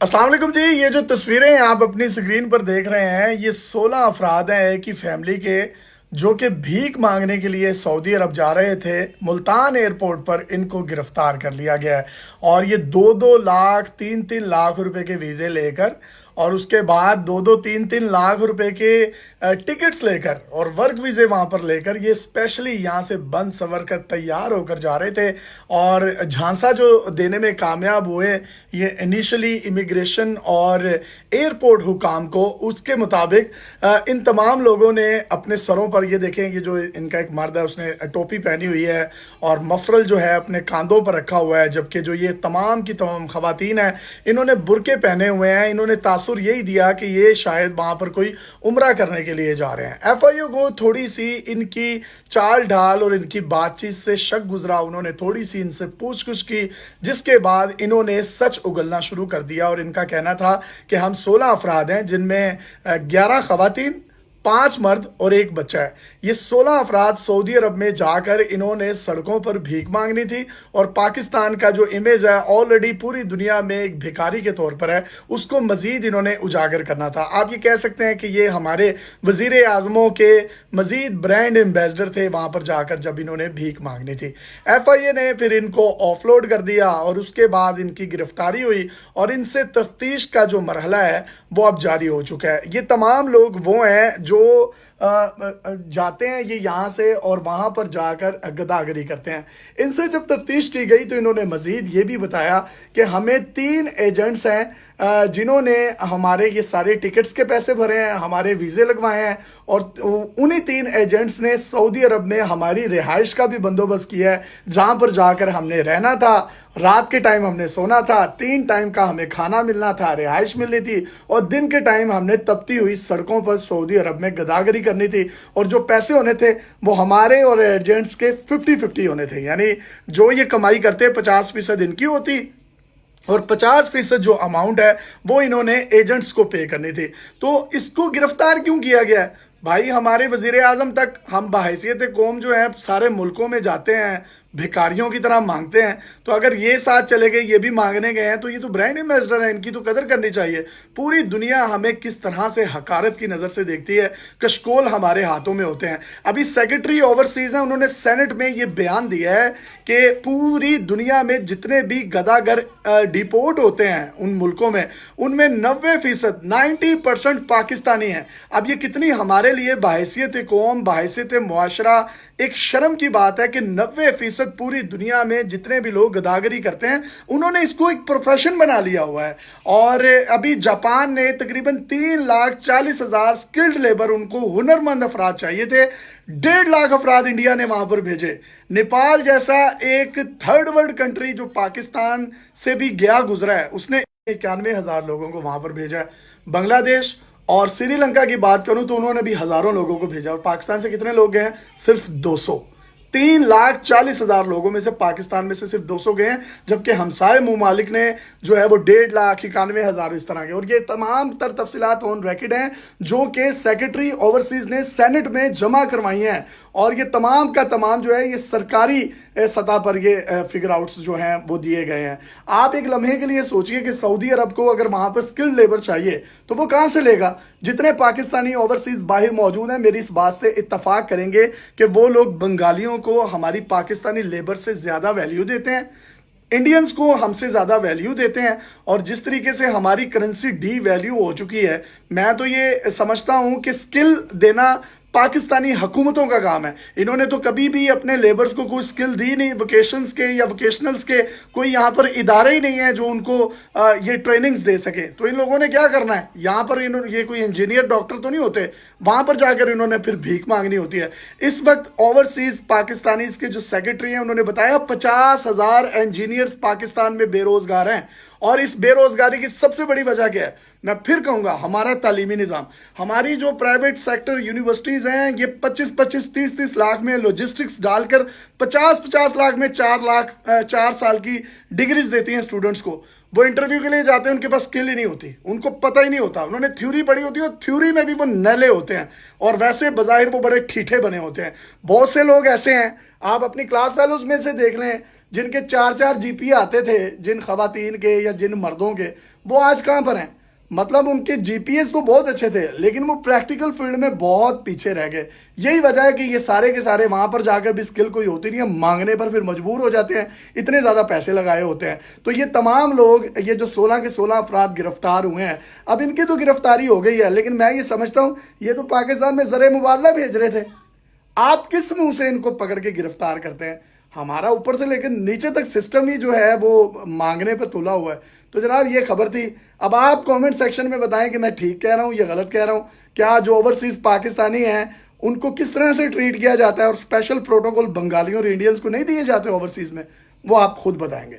अस्सलाम वालेकुम जी। ये जो तस्वीरें आप अपनी स्क्रीन पर देख रहे हैं, ये 16 अफराद हैं एक ही फैमिली के, जो कि भीख मांगने के लिए सऊदी अरब जा रहे थे। मुल्तान एयरपोर्ट पर इनको गिरफ्तार कर लिया गया है और ये 2-2 लाख 3-3 लाख रुपए के वीज़े लेकर और उसके बाद 2-2 3-3 लाख रुपए के टिकट्स लेकर और वर्क वीज़े वहाँ पर लेकर ये स्पेशली यहाँ से बन सवर कर तैयार होकर जा रहे थे। और झांसा जो देने में कामयाब हुए, ये इनिशियली इमिग्रेशन और एयरपोर्ट हुकाम को उसके मुताबिक इन तमाम लोगों ने अपने सरों पर, ये देखें कि जो इनका एक मर्द है उसने टोपी पहनी हुई है और मफरल जो है अपने कांधों पर रखा हुआ है, जबकि जो ये तमाम की तमाम खवातीन हैं इन्होंने बुरके पहने हुए हैं। इन्होंने तासुर यही दिया कि ये शायद वहाँ पर कोई उम्रा करने के लिए जा रहे हैं। एफआईओ को थोड़ी सी इनकी चाल ढाल और इनकी बातचीत से शक गुजरा। उन्होंने थोड़ी सी इनसे पूछगछ की, जिसके बाद इन्होंने सच उगलना शुरू कर दिया और इनका कहना था कि हम 16 अफराद हैं, जिनमें 11 खवातीन, 5 मर्द और 1 बच्चा है। ये 16 अफराद सऊदी अरब में जाकर इन्होंने सड़कों पर भीख मांगनी थी और पाकिस्तान का जो इमेज है ऑलरेडी पूरी दुनिया में एक भिखारी के तौर पर है, उसको मजीद इन्होंने उजागर करना था। आप ये कह सकते हैं कि ये हमारे वजीर आजमों के मजीद ब्रांड एम्बेसडर थे वहाँ पर जाकर जब इन्होंने भीख मांगनी थी। एफआईए ने फिर इनको ऑफलोड कर दिया और उसके बाद इनकी गिरफ्तारी हुई और इनसे तफ्तीश का जो मरहला है वो अब जारी हो चुका है। ये तमाम लोग वो हैं जो जाते हैं ये यहाँ से और वहाँ पर जाकर गदागरी करते हैं। इनसे जब तफ्तीश की गई तो इन्होंने मजीद ये भी बताया कि हमें 3 एजेंट्स हैं जिन्होंने हमारे ये सारे टिकट्स के पैसे भरे हैं, हमारे वीज़े लगवाए हैं और उन्हीं 3 एजेंट्स ने सऊदी अरब में हमारी रिहाइश का भी बंदोबस्त किया है, जहाँ पर जाकर हमने रहना था, रात के टाइम हमने सोना था, 3 टाइम का हमें खाना मिलना था, रिहाइश मिलनी थी और दिन के टाइम हमने तपती हुई सड़कों पर सऊदी अरब में गदागरी करनी थी। और जो पैसे होने थे वो हमारे और एजेंट्स के 50-50 होने थे, यानी जो ये कमाई करते 50% इनकी होती और 50% जो अमाउंट है वो इन्होंने एजेंट्स को पे करनी थी। तो इसको गिरफ्तार क्यों किया गया है भाई? हमारे वजीर आजम तक हम बहैसियत कौम जो है सारे मुल्कों में जाते हैं, भिखारियों की तरह मांगते हैं, तो अगर ये साथ चले गए, ये भी मांगने गए हैं, तो ये तो ब्रांड एम्बेसडर है, इनकी तो कदर करनी चाहिए। पूरी दुनिया हमें किस तरह से हकारत की नज़र से देखती है, कशकोल हमारे हाथों में होते हैं। अभी सेक्रेटरी ओवरसीज हैं, उन्होंने सेनेट में ये बयान दिया है कि पूरी दुनिया में जितने भी गदागर डिपोर्ट होते हैं उन मुल्कों में, उनमें 90% 90% पाकिस्तानी हैं। अब ये कितनी हमारे लिए बहैसियत कौम, बहैसियत मुआशरा एक शर्म की बात है कि 90% पूरी दुनिया में जितने भी लोग गदागरी करते हैं उन्होंने इसको एक प्रोफेशन बना लिया हुआ है। और अभी जापान ने तकरीबन 3,40,000 स्किल्ड लेबर, उनको हुनरमंद अफराद चाहिए थे, 1.5 लाख अफराद इंडिया ने वहां पर भेजे। नेपाल जैसा एक थर्ड वर्ल्ड कंट्री जो पाकिस्तान से भी गया गुजरा है, उसने 91,000 लोगों को वहां पर भेजा है। बांग्लादेश और श्रीलंका की बात करूं तो उन्होंने भी हजारों लोगों को भेजा। और पाकिस्तान से कितने लोग गए हैं? सिर्फ 200। 3,40,000 लोगों में से पाकिस्तान में से सिर्फ 200 गए हैं, जबकि हमसाए ममालिक ने जो है वो 1,91,000 इस तरह के। और ये तमाम तर तफसीलात ऑन रिकॉर्ड हैं जो कि सेक्रेटरी ओवरसीज ने सेनेट में जमा करवाई हैं और ये तमाम का तमाम जो है ये सरकारी सतह पर ये फिगर आउट्स जो हैं वो दिए गए हैं। आप एक लम्हे के लिए सोचिए कि सऊदी अरब को अगर वहाँ पर स्किल्ड लेबर चाहिए तो वो कहाँ से लेगा? जितने पाकिस्तानी ओवरसीज बाहर मौजूद हैं मेरी इस बात से इत्तफाक करेंगे कि वो लोग बंगालियों को हमारी पाकिस्तानी लेबर से ज़्यादा वैल्यू देते हैं, इंडियंस को हमसे ज़्यादा वैल्यू देते हैं। और जिस तरीके से हमारी करेंसी डी वैल्यू हो चुकी है, मैं तो ये समझता हूँ कि स्किल देना पाकिस्तानी हुकूमतों का काम है। इन्होंने तो कभी भी अपने लेबर्स को कोई स्किल दी नहीं, वोकेशंस के या वोकेशनल्स के कोई यहाँ पर इदारे ही नहीं है जो उनको ये ट्रेनिंग्स दे सके। तो इन लोगों ने क्या करना है? यहाँ पर ये कोई इंजीनियर डॉक्टर तो नहीं होते, वहाँ पर जाकर इन्होंने फिर भीख मांगनी होती है। इस वक्त ओवरसीज पाकिस्तानी के जो सेक्रेटरी हैं उन्होंने बताया 50,000 इंजीनियर्स पाकिस्तान में बेरोजगार हैं। और इस बेरोजगारी की सबसे बड़ी वजह क्या है? मैं फिर कहूंगा, हमारा तालीमी निज़ाम। हमारी जो प्राइवेट सेक्टर यूनिवर्सिटीज़ हैं ये 25-25, 30-30 लाख में लॉजिस्टिक्स डालकर 50-50 लाख में 4 साल की डिग्रीज देती हैं स्टूडेंट्स को। वो इंटरव्यू के लिए जाते हैं, उनके पास स्किल ही नहीं होती, उनको पता ही नहीं होता, उन्होंने थ्योरी पढ़ी होती है और थ्योरी में भी वो नले होते हैं और वैसे बज़ाहिर वो बड़े ठीठे बने होते हैं। बहुत से लोग ऐसे हैं, आप अपनी क्लास फेलोज में से देख लें, جن کے 4 جی پی آتے تھے، جن خواتین کے یا جن مردوں کے، وہ آج کہاں پر ہیں؟ مطلب ان کے جی پی ایس تو بہت اچھے تھے لیکن وہ پریکٹیکل فیلڈ میں بہت پیچھے رہ گئے۔ یہی وجہ ہے کہ یہ سارے کے سارے وہاں پر جا کر بھی اسکل کوئی ہوتی نہیں ہے، مانگنے پر پھر مجبور ہو جاتے ہیں، اتنے زیادہ پیسے لگائے ہوتے ہیں۔ تو یہ تمام لوگ، یہ جو 16 کے 16 افراد گرفتار ہوئے ہیں، اب ان کی تو گرفتاری ہو گئی ہے، لیکن میں یہ سمجھتا ہوں یہ تو پاکستان میں زر مبادلہ بھیج رہے تھے، آپ کس منہ سے ان کو پکڑ کے گرفتار کرتے ہیں؟ ہمارا اوپر سے لیکن نیچے تک سسٹم ہی جو ہے وہ مانگنے پہ تلا ہوا ہے۔ تو جناب یہ خبر تھی، اب آپ کامنٹ سیکشن میں بتائیں کہ میں ٹھیک کہہ رہا ہوں یا غلط کہہ رہا ہوں، کیا جو اوورسیز پاکستانی ہیں ان کو کس طرح سے ٹریٹ کیا جاتا ہے اور اسپیشل پروٹوکول بنگالیوں اور انڈینز کو نہیں دیے جاتے اوورسیز میں، وہ آپ خود بتائیں گے۔